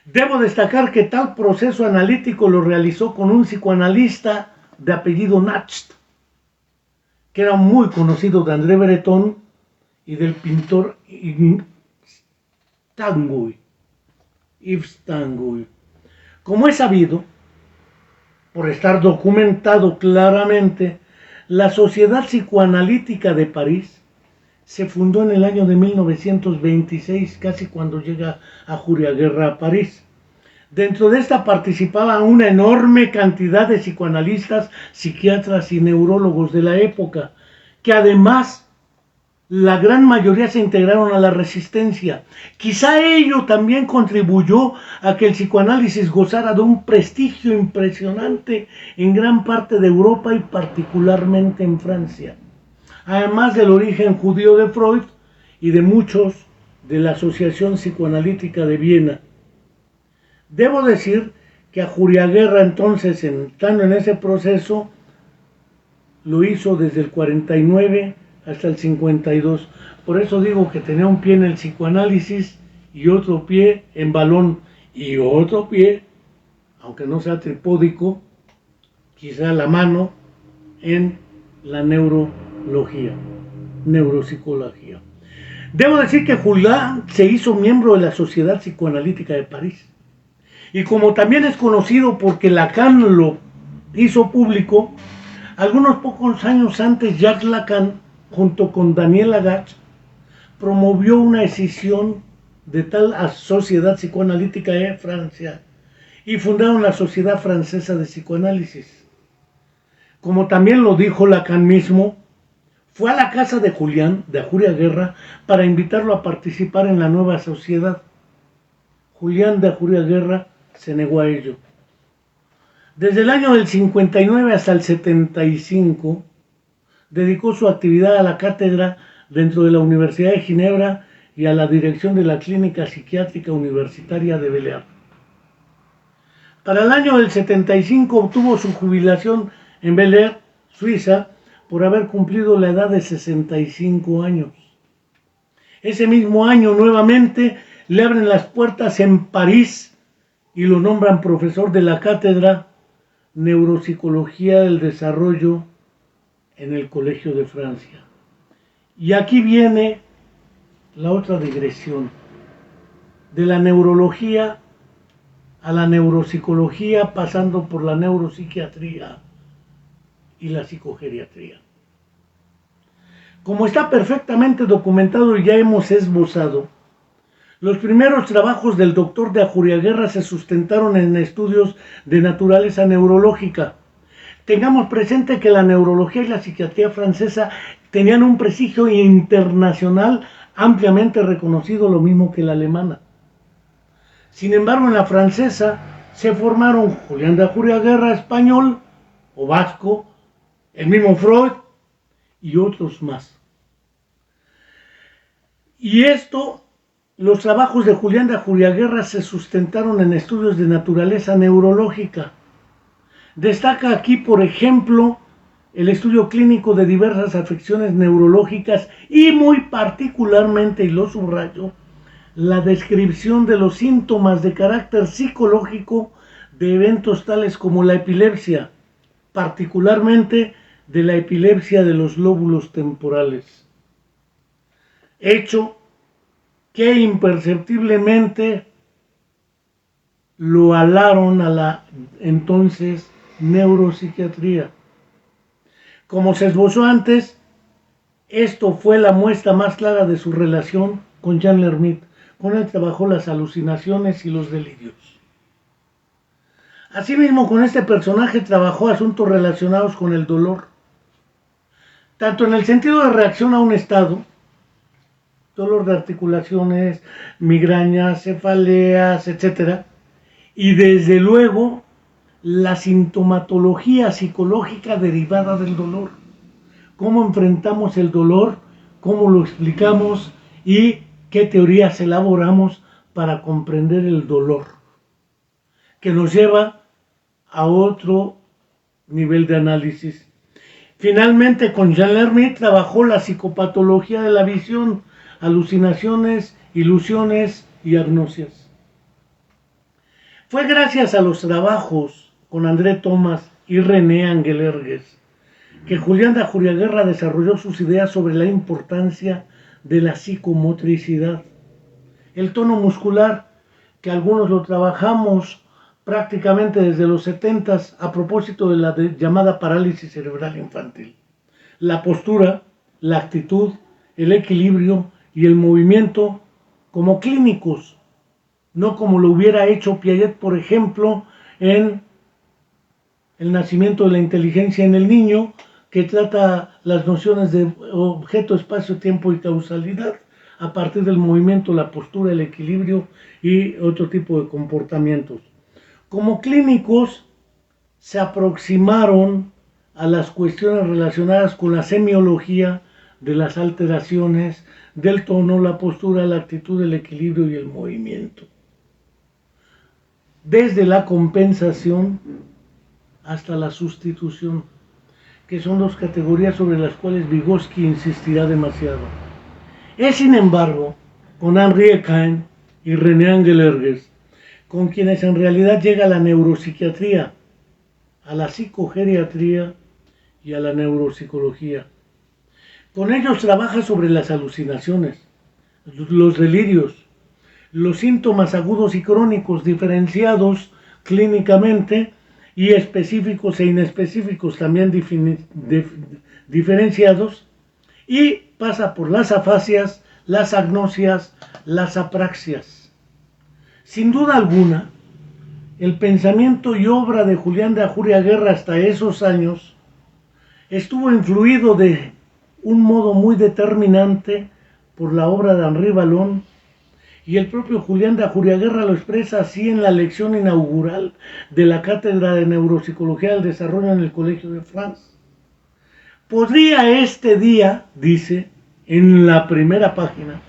Debo destacar que tal proceso analítico lo realizó con un psicoanalista de apellido Nacht, que era muy conocido de André Breton y del pintor Yves Tanguy. Como es sabido, por estar documentado claramente, la Sociedad Psicoanalítica de París se fundó en el año de 1926, casi cuando llega Ajuriaguerra a París. Dentro de esta participaban una enorme cantidad de psicoanalistas, psiquiatras y neurólogos de la época, que además la gran mayoría se integraron a la resistencia. Quizá ello también contribuyó a que el psicoanálisis gozara de un prestigio impresionante en gran parte de Europa y particularmente en Francia, además del origen judío de Freud y de muchos de la Asociación Psicoanalítica de Viena. Debo decir que Ajuriaguerra entonces, estando en ese proceso, lo hizo desde el 49 hasta el 52. Por eso digo que tenía un pie en el psicoanálisis y otro pie en Vallon y otro pie, aunque no sea tripódico, quizá la mano, en la neuropsicología. Debo decir que Julián se hizo miembro de la Sociedad Psicoanalítica de París. Y como también es conocido porque Lacan lo hizo público, algunos pocos años antes Jacques Lacan, junto con Daniel Lagarde, promovió una escisión de tal Sociedad Psicoanalítica de Francia y fundaron la Sociedad Francesa de Psicoanálisis. Como también lo dijo Lacan mismo, fue a la casa de Julián de Ajuriaguerra para invitarlo a participar en la nueva sociedad. Julián de Ajuriaguerra se negó a ello. Desde el año del 59 hasta el 75, dedicó su actividad a la cátedra dentro de la Universidad de Ginebra y a la dirección de la Clínica Psiquiátrica Universitaria de Bel-Air. Para el año del 75 obtuvo su jubilación en Bel-Air, Suiza, por haber cumplido la edad de 65 años. Ese mismo año nuevamente le abren las puertas en París y lo nombran profesor de la cátedra Neuropsicología del Desarrollo en el Colegio de Francia. Y aquí viene la otra digresión, de la neurología a la neuropsicología, pasando por la neuropsiquiatría y la psicogeriatría. Como está perfectamente documentado y ya hemos esbozado, los primeros trabajos del doctor de Ajuriaguerra se sustentaron en estudios de naturaleza neurológica. Tengamos presente que la neurología y la psiquiatría francesa tenían un prestigio internacional ampliamente reconocido, lo mismo que la alemana. Sin embargo, en la francesa se formaron Julián de Ajuriaguerra, español o vasco, el mismo Freud y otros más. Y los trabajos de Julián de Ajuriaguerra se sustentaron en estudios de naturaleza neurológica. Destaca aquí, por ejemplo, el estudio clínico de diversas afecciones neurológicas y muy particularmente, y lo subrayo, la descripción de los síntomas de carácter psicológico de eventos tales como la epilepsia, particularmente de la epilepsia de los lóbulos temporales. Hecho que imperceptiblemente lo alaron a la entonces neuropsiquiatría. Como se esbozó antes, esto fue la muestra más clara de su relación con Jean Lermite. Con él trabajó las alucinaciones y los delirios. Asimismo, con este personaje trabajó asuntos relacionados con el dolor, tanto en el sentido de reacción a un estado, dolor de articulaciones, migrañas, cefaleas, etc., y desde luego la sintomatología psicológica derivada del dolor. Cómo enfrentamos el dolor, cómo lo explicamos y qué teorías elaboramos para comprender el dolor, que nos lleva a otro nivel de análisis. Finalmente, con Jean Lermite trabajó la psicopatología de la visión, alucinaciones, ilusiones y agnosias. Fue gracias a los trabajos con André Thomas y René Angelergues que Julián de Ajuriaguerra desarrolló sus ideas sobre la importancia de la psicomotricidad. El tono muscular, que algunos lo trabajamos prácticamente desde los 70s a propósito de la llamada parálisis cerebral infantil. La postura, la actitud, el equilibrio y el movimiento como clínicos, no como lo hubiera hecho Piaget, por ejemplo, en El nacimiento de la inteligencia en el niño, que trata las nociones de objeto, espacio, tiempo y causalidad a partir del movimiento, la postura, el equilibrio y otro tipo de comportamientos. Como clínicos se aproximaron a las cuestiones relacionadas con la semiología de las alteraciones del tono, la postura, la actitud, el equilibrio y el movimiento. Desde la compensación hasta la sustitución, que son dos categorías sobre las cuales Vygotsky insistirá demasiado. Es, sin embargo, con Henri Ekain y René Angelergues, con quienes en realidad llega la neuropsiquiatría, a la psicogeriatría y a la neuropsicología. Con ellos trabaja sobre las alucinaciones, los delirios, los síntomas agudos y crónicos diferenciados clínicamente y específicos e inespecíficos también diferenciados, y pasa por las afasias, las agnosias, las apraxias. Sin duda alguna, el pensamiento y obra de Julián de Ajuriaguerra hasta esos años estuvo influido de un modo muy determinante por la obra de Henri Vallon, y el propio Julián de Ajuriaguerra lo expresa así en la lección inaugural de la Cátedra de Neuropsicología del Desarrollo en el Colegio de France. Podría este día, dice en la primera página,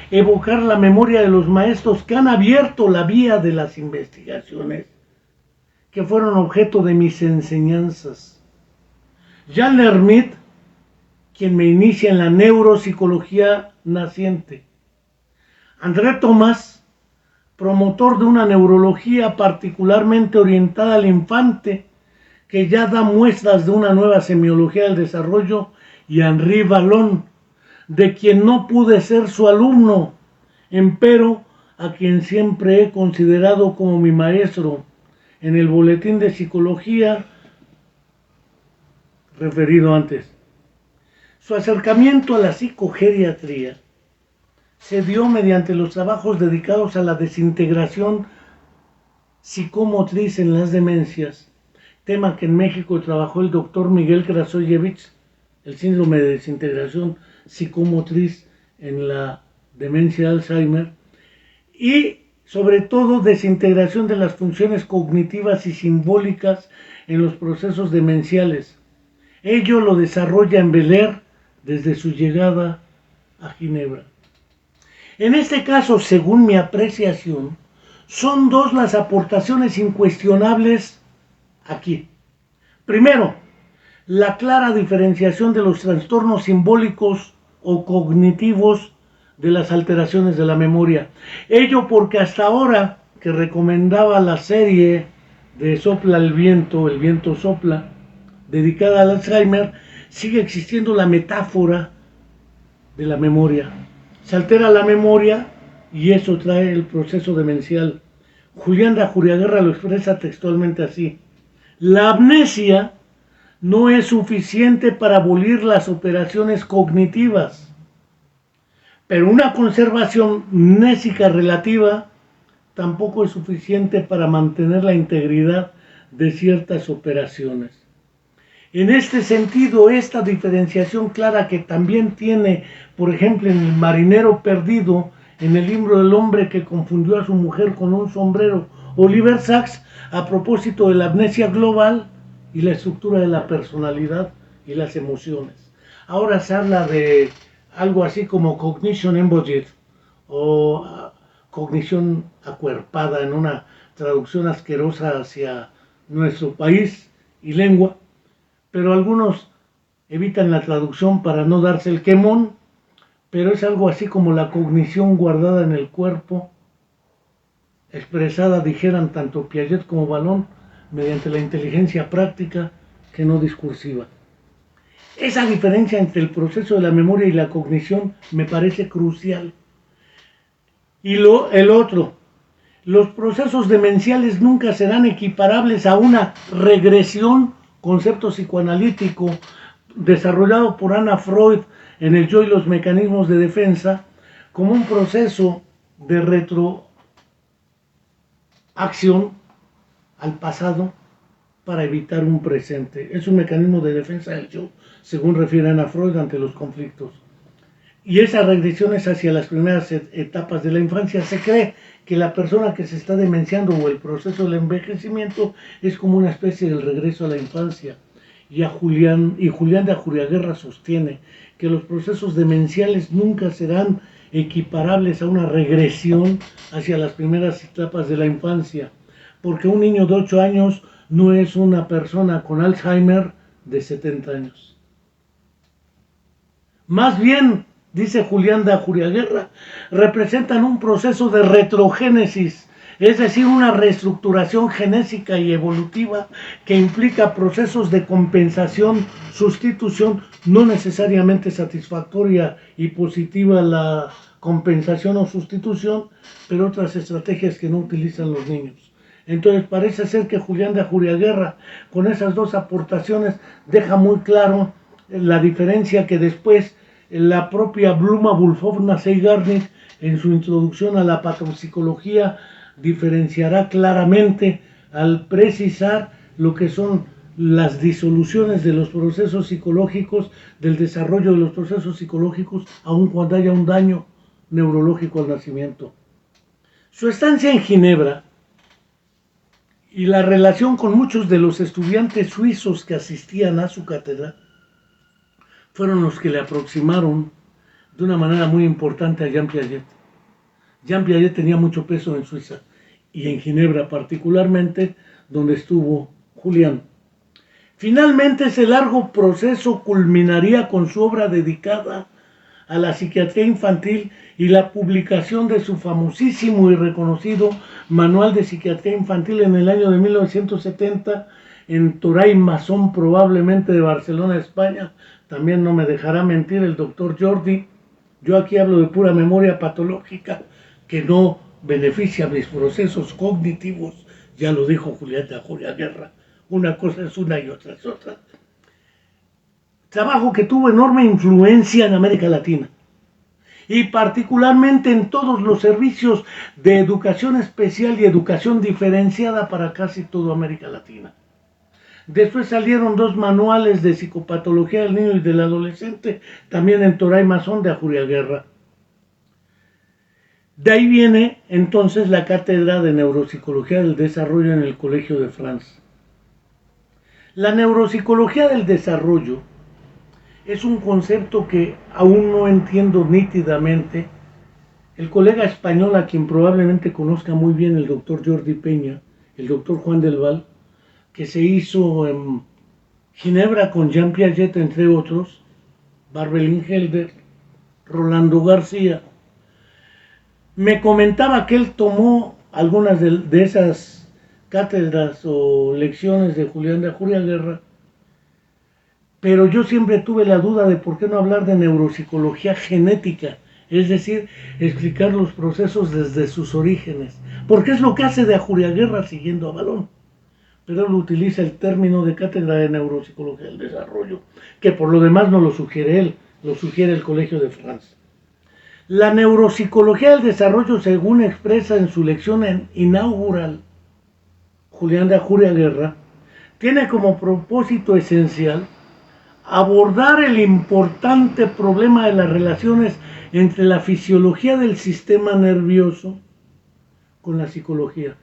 evocar la memoria de los maestros que han abierto la vía de las investigaciones que fueron objeto de mis enseñanzas. Jean Lermite, quien me inicia en la neuropsicología naciente. André Thomas, promotor de una neurología particularmente orientada al infante, que ya da muestras de una nueva semiología del desarrollo, y Henri Vallon, de quien no pude ser su alumno, empero a quien siempre he considerado como mi maestro. En el boletín de psicología referido antes. Su acercamiento a la psicogeriatría se dio mediante los trabajos dedicados a la desintegración psicomotriz en las demencias, tema que en México trabajó el doctor Miguel Krasoyevich, el síndrome de desintegración psicomotriz en la demencia de Alzheimer, y sobre todo desintegración de las funciones cognitivas y simbólicas en los procesos demenciales. Ello lo desarrolla en Bel Air desde su llegada a Ginebra. En este caso, según mi apreciación, son dos las aportaciones incuestionables aquí. Primero, la clara diferenciación de los trastornos simbólicos o cognitivos de las alteraciones de la memoria. Ello porque hasta ahora que recomendaba la serie de Sopla el viento sopla, dedicada al Alzheimer, sigue existiendo la metáfora de la memoria. Se altera la memoria y eso trae el proceso demencial. Julián de Ajuriaguerra lo expresa textualmente así: la amnesia no es suficiente para abolir las operaciones cognitivas, pero una conservación mnésica relativa tampoco es suficiente para mantener la integridad de ciertas operaciones. En este sentido, esta diferenciación clara que también tiene, por ejemplo, en El marinero perdido, en el libro del hombre que confundió a su mujer con un sombrero, Oliver Sacks, a propósito de la amnesia global y la estructura de la personalidad y las emociones. Ahora se habla de algo así como cognition embodied o cognición acuerpada en una traducción asquerosa hacia nuestro país y lengua, pero algunos evitan la traducción para no darse el quemón, pero es algo así como la cognición guardada en el cuerpo, expresada, dijeran tanto Piaget como Vallon, mediante la inteligencia práctica que no discursiva. Esa diferencia entre el proceso de la memoria y la cognición me parece crucial. Y el otro, los procesos demenciales nunca serán equiparables a una regresión, concepto psicoanalítico desarrollado por Anna Freud en El yo y los mecanismos de defensa, como un proceso de retroacción al pasado para evitar un presente. Es un mecanismo de defensa del yo, según refiere Anna Freud, ante los conflictos. Y esa regresión es hacia las primeras etapas de la infancia. Se cree que la persona que se está demenciando o el proceso del envejecimiento es como una especie del regreso a la infancia. Y Julián de Ajuriaguerra sostiene que los procesos demenciales nunca serán equiparables a una regresión hacia las primeras etapas de la infancia, porque un niño de 8 años no es una persona con Alzheimer de 70 años. Más bien, dice Julián de Ajuriaguerra, representan un proceso de retrogénesis, es decir, una reestructuración genésica y evolutiva que implica procesos de compensación, sustitución, no necesariamente satisfactoria y positiva la compensación o sustitución, pero otras estrategias que no utilizan los niños. Entonces parece ser que Julián de Ajuriaguerra, con esas dos aportaciones, deja muy claro la diferencia que después la propia Bluma Wulfovna Zeigarnik, en su introducción a la patopsicología, diferenciará claramente al precisar lo que son las disoluciones de los procesos psicológicos, del desarrollo de los procesos psicológicos, aun cuando haya un daño neurológico al nacimiento. Su estancia en Ginebra y la relación con muchos de los estudiantes suizos que asistían a su cátedra fueron los que le aproximaron de una manera muy importante a Jean Piaget. Jean Piaget tenía mucho peso en Suiza y en Ginebra particularmente, donde estuvo Julián. Finalmente ese largo proceso culminaría con su obra dedicada a la psiquiatría infantil y la publicación de su famosísimo y reconocido Manual de Psiquiatría Infantil en el año de 1970 en Toray Masson, probablemente de Barcelona, España. También no me dejará mentir el doctor Jordi, Yo aquí hablo de pura memoria patológica que no beneficia mis procesos cognitivos, ya lo dijo Julián de Ajuria Guerra. Una cosa es una y otra es otra. Trabajo que tuvo enorme influencia en América Latina y particularmente en todos los servicios de educación especial y educación diferenciada para casi toda América Latina. Después salieron 2 manuales de psicopatología del niño y del adolescente, también en Toray Mazón de Ajuria Guerra. De ahí viene entonces la cátedra de neuropsicología del desarrollo en el Colegio de France. La neuropsicología del desarrollo es un concepto que aún no entiendo nítidamente. El colega español, a quien probablemente conozca muy bien, el doctor Jordi Peña, el doctor Juan del Val, que se hizo en Ginebra con Jean Piaget, entre otros, Barbelín Helder, Rolando García, me comentaba que él tomó algunas de esas cátedras o lecciones de Julián de Ajuria Guerra, pero yo siempre tuve la duda de por qué no hablar de neuropsicología genética, es decir, explicar los procesos desde sus orígenes, porque es lo que hace de Ajuria Guerra siguiendo a Balón. Pero él utiliza el término de cátedra de neuropsicología del desarrollo, que por lo demás no lo sugiere él, lo sugiere el Colegio de France. La neuropsicología del desarrollo, según expresa en su lección inaugural Julián de Ajuria Guerra, tiene como propósito esencial abordar el importante problema de las relaciones entre la fisiología del sistema nervioso con la psicología,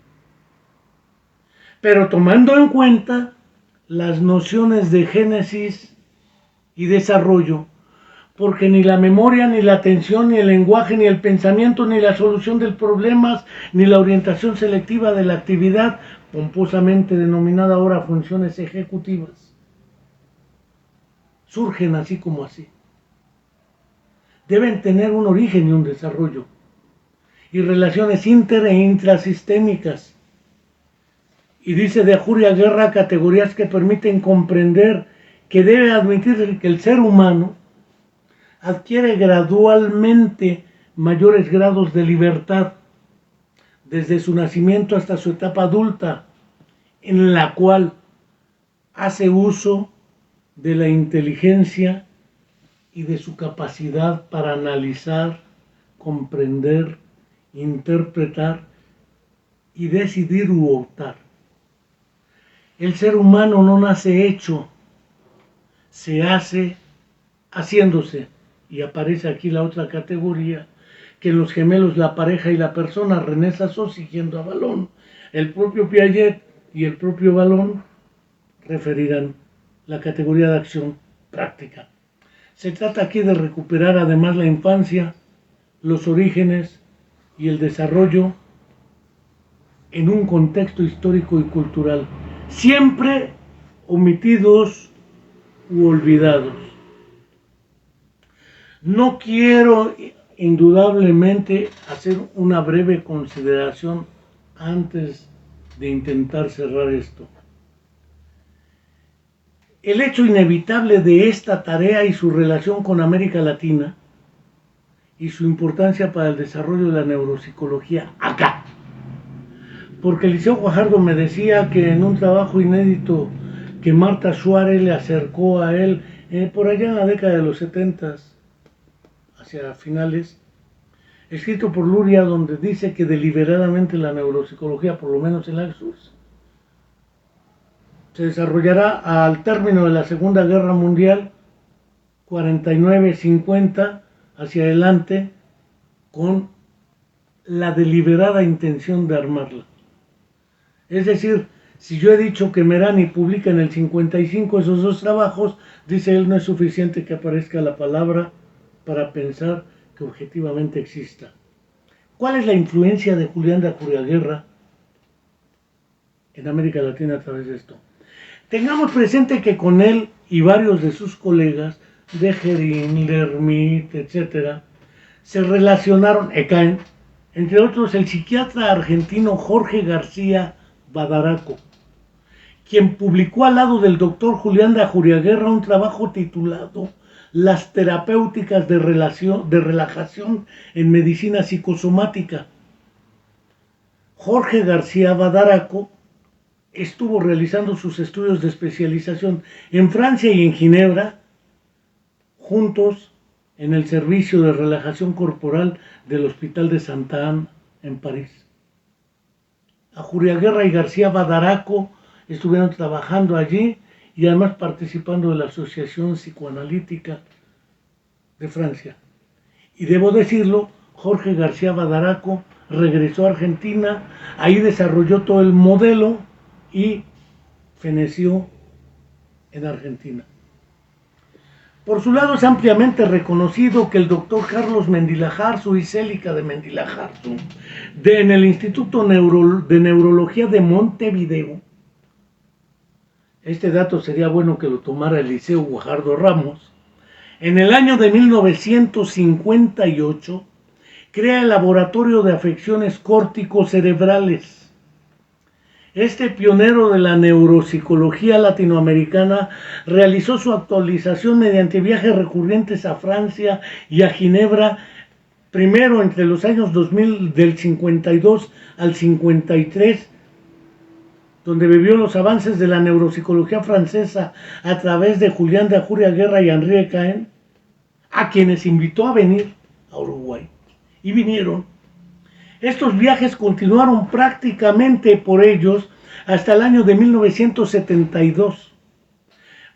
pero tomando en cuenta las nociones de génesis y desarrollo, porque ni la memoria, ni la atención, ni el lenguaje, ni el pensamiento, ni la solución de problemas, ni la orientación selectiva de la actividad, pomposamente denominada ahora funciones ejecutivas, surgen así como así. Deben tener un origen y un desarrollo, y relaciones inter e intrasistémicas. Y dice de Ajuria Guerra categorías que permiten comprender que debe admitir que el ser humano adquiere gradualmente mayores grados de libertad desde su nacimiento hasta su etapa adulta, en la cual hace uso de la inteligencia y de su capacidad para analizar, comprender, interpretar y decidir u optar. El ser humano no nace hecho, se hace haciéndose. Y aparece aquí la otra categoría, que en los gemelos la pareja y la persona, René Sassó siguiendo a Balón, el propio Piaget y el propio Balón referirán la categoría de acción práctica. Se trata aquí de recuperar además la infancia, los orígenes y el desarrollo en un contexto histórico y cultural, siempre omitidos u olvidados. No quiero indudablemente hacer una breve consideración antes de intentar cerrar esto. El hecho inevitable de esta tarea y su relación con América Latina y su importancia para el desarrollo de la neuropsicología acá. Porque Eliseo Guajardo me decía que en un trabajo inédito que Marta Suárez le acercó a él por allá en la década de los 70s, hacia finales, escrito por Luria, donde dice que deliberadamente la neuropsicología, por lo menos en la SUS, se desarrollará al término de la Segunda Guerra Mundial, 49-50, hacia adelante, con la deliberada intención de armarla. Es decir, si yo he dicho que Merani publica en el 55 esos 2 trabajos, dice él, no es suficiente que aparezca la palabra para pensar que objetivamente exista. ¿Cuál es la influencia de Julián de Ajuria Guerra en América Latina a través de esto? Tengamos presente que con él y varios de sus colegas, Degerin, Lermit, etc., se relacionaron, entre otros el psiquiatra argentino Jorge García Badaraco, quien publicó al lado del doctor Julián de Ajuria Guerra un trabajo titulado las terapéuticas de relajación en medicina psicosomática. Jorge García Badaraco estuvo realizando sus estudios de especialización en Francia y en Ginebra, juntos en el servicio de relajación corporal del Hospital de Santa Anne en París. Ajuriaguerra y García Badaraco estuvieron trabajando allí y además participando de la Asociación Psicoanalítica de Francia. Y debo decirlo, Jorge García Badaraco regresó a Argentina, ahí desarrolló todo el modelo y feneció en Argentina. Por su lado es ampliamente reconocido que el doctor Carlos Mendilajarzu y Célica de Mendilajarzu, en el Instituto de Neurología de Montevideo, este dato sería bueno que lo tomara Eliseo Guajardo Ramos, en el año de 1958 crea el Laboratorio de Afecciones Córtico-Cerebrales. Este pionero de la neuropsicología latinoamericana realizó su actualización mediante viajes recurrentes a Francia y a Ginebra, primero entre los años 2000, del 52 al 53, donde vivió los avances de la neuropsicología francesa a través de Julián de Ajuriaguerra y Henri Cahen, a quienes invitó a venir a Uruguay. Y vinieron. Estos viajes continuaron prácticamente por ellos hasta el año de 1972.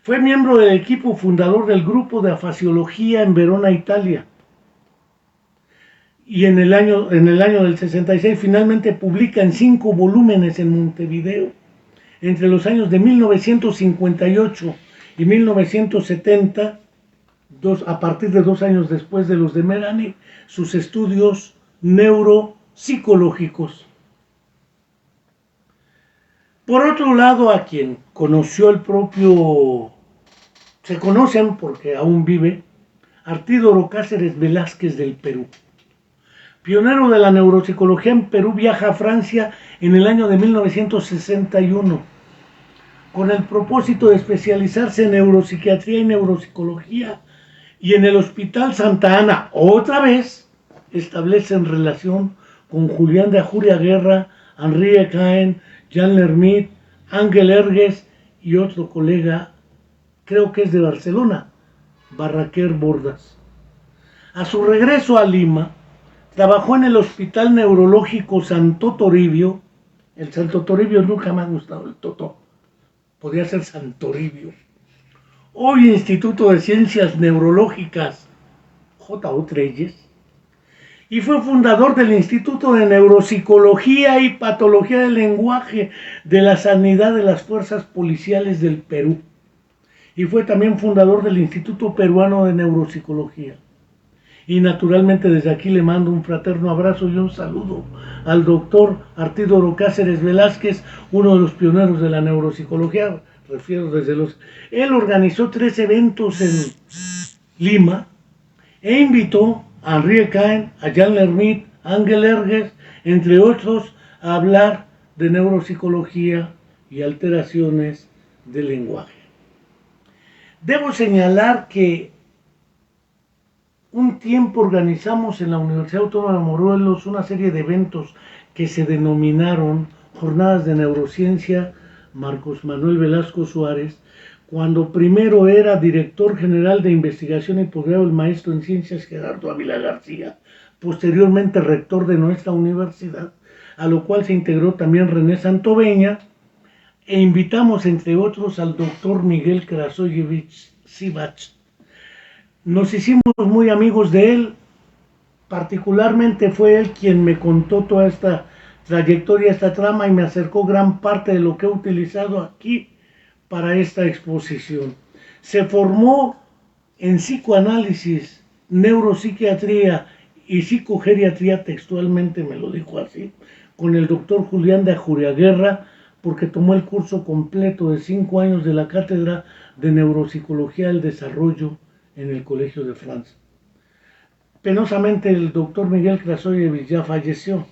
Fue miembro del equipo fundador del grupo de afasiología en Verona, Italia. Y en el año del 66 finalmente publica en 5 volúmenes en Montevideo, entre los años de 1958 y 1970, a partir de 2 años después de los de Merani, sus estudios neuropsicológicos. Por otro lado, a quien conoció se conocen porque aún vive, Artidoro Cáceres Velázquez del Perú. Pionero de la neuropsicología en Perú, viaja a Francia en el año de 1961 con el propósito de especializarse en neuropsiquiatría y neuropsicología, y en el Hospital Santa Ana, otra vez, establecen relación con Julián de Ajuriaguerra, Henri Cahen, Jean Lermit, Ángel Ergues y otro colega, creo que es de Barcelona, Barraquer Bordas. A su regreso a Lima, trabajó en el Hospital Neurológico Santo Toribio. El Santo Toribio nunca me ha gustado, el Toto. Podría ser Santoribio. Hoy Instituto de Ciencias Neurológicas J.U. Treyes, y fue fundador del Instituto de Neuropsicología y Patología del Lenguaje de la Sanidad de las Fuerzas Policiales del Perú, y fue también fundador del Instituto Peruano de Neuropsicología. Y naturalmente desde aquí le mando un fraterno abrazo y un saludo al doctor Artidoro Cáceres Velázquez, uno de los pioneros de la neuropsicología. Él organizó 3 eventos en Lima e invitó a Henri Cahen, a Jean Lermit, a Ángel Ergues, entre otros, a hablar de neuropsicología y alteraciones del lenguaje. Debo señalar que un tiempo organizamos en la Universidad Autónoma de Morelos una serie de eventos que se denominaron Jornadas de Neurociencia Marcos Manuel Velasco Suárez, cuando primero era director general de investigación y posgrado el maestro en ciencias Gerardo Ávila García, posteriormente rector de nuestra universidad, a lo cual se integró también René Santoveña, e invitamos entre otros al doctor Miguel Krasoyevich Sivach. Nos hicimos muy amigos de él, particularmente fue él quien me contó toda esta trayectoria, esta trama, y me acercó gran parte de lo que he utilizado aquí para esta exposición. Se formó en psicoanálisis, neuropsiquiatría y psicogeriatría, textualmente me lo dijo así, con el doctor Julián de Ajuriaguerra, porque tomó el curso completo de 5 años de la Cátedra de Neuropsicología del Desarrollo en el Colegio de Francia. Penosamente el doctor Miguel Krasoyevich ya falleció,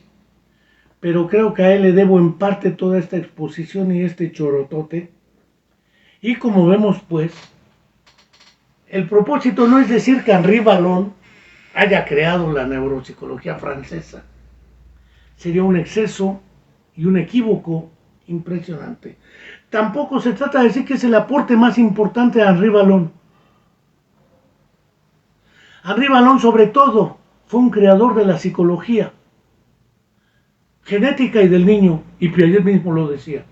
pero creo que a él le debo en parte toda esta exposición y este chorotote. Y como vemos, pues, El propósito no es decir que Henri Vallon haya creado la neuropsicología francesa. Sería un exceso y un equívoco impresionante. Tampoco se trata de decir que es el aporte más importante de Henri Vallon. Henri Vallon, sobre todo, fue un creador de la psicología genética y del niño, y Piaget mismo lo decía.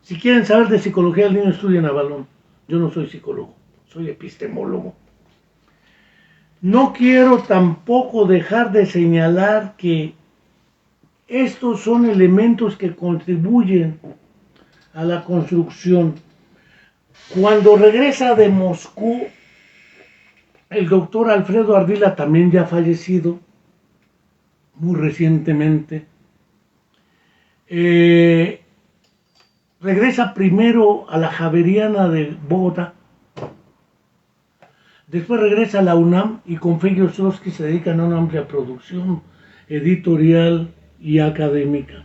Si quieren saber de psicología del niño, estudien a Vallon. Yo no soy psicólogo, soy epistemólogo. No quiero tampoco dejar de señalar que estos son elementos que contribuyen a la construcción. Cuando regresa de Moscú, el doctor Alfredo Ardila, también ya fallecido, muy recientemente, regresa primero a la Javeriana de Bogotá, después regresa a la UNAM y con Fegio Ostrowski se dedican a una amplia producción editorial y académica.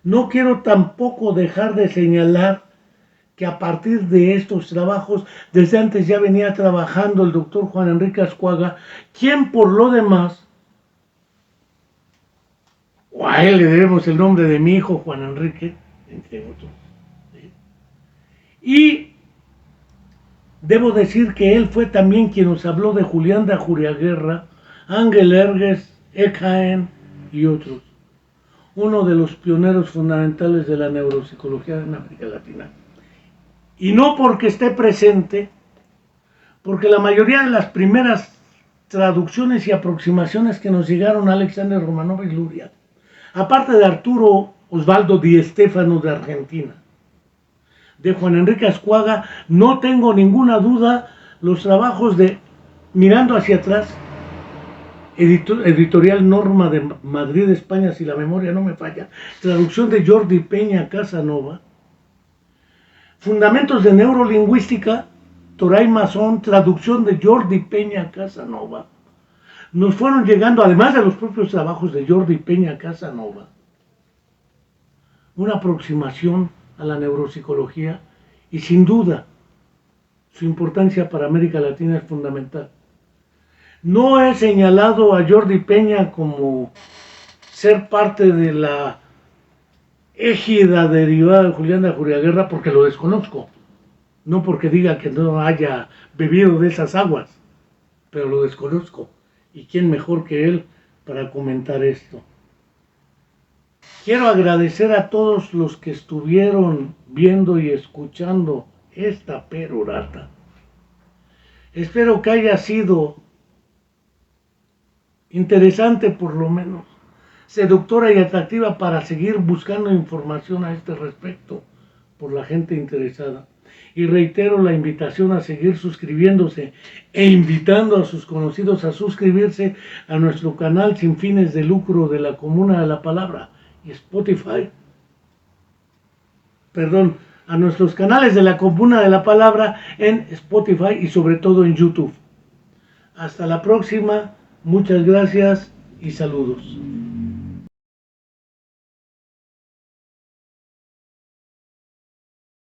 No quiero tampoco dejar de señalar que a partir de estos trabajos, desde antes ya venía trabajando el doctor Juan Enrique Azcuaga, quien por lo demás, o a él le debemos el nombre de mi hijo Juan Enrique, entre otros. Y debo decir que él fue también quien nos habló de Julián de Ajuriaguerra, Ángel Ergues, Ekaen y otros. Uno de los pioneros fundamentales de la neuropsicología en América Latina. Y no porque esté presente, porque la mayoría de las primeras traducciones y aproximaciones que nos llegaron a Alexander Romanovich Luria, aparte de Arturo Osvaldo Di Stéfano de Argentina, de Juan Enrique Azcuaga, no tengo ninguna duda, los trabajos de Mirando hacia atrás, editorial Norma de Madrid, España, si la memoria no me falla, traducción de Jordi Peña Casanova, Fundamentos de Neurolingüística, Toray Mason, traducción de Jordi Peña Casanova. Nos fueron llegando, además de los propios trabajos de Jordi Peña Casanova, una aproximación a la neuropsicología y sin duda su importancia para América Latina es fundamental. No he señalado a Jordi Peña como ser parte de la égida derivada de Julián de Ajuriaguerra porque lo desconozco, no porque diga que no haya bebido de esas aguas, pero lo desconozco. ¿Y quién mejor que él para comentar esto? Quiero agradecer a todos los que estuvieron viendo y escuchando esta perorata. Espero que haya sido interesante, por lo menos, seductora y atractiva para seguir buscando información a este respecto por la gente interesada. Y reitero la invitación a seguir suscribiéndose e invitando a sus conocidos a suscribirse a nuestro canal sin fines de lucro de la Comuna de la Palabra y Spotify. A nuestros canales de la Comuna de la Palabra en Spotify y sobre todo en YouTube. Hasta la próxima, muchas gracias y saludos.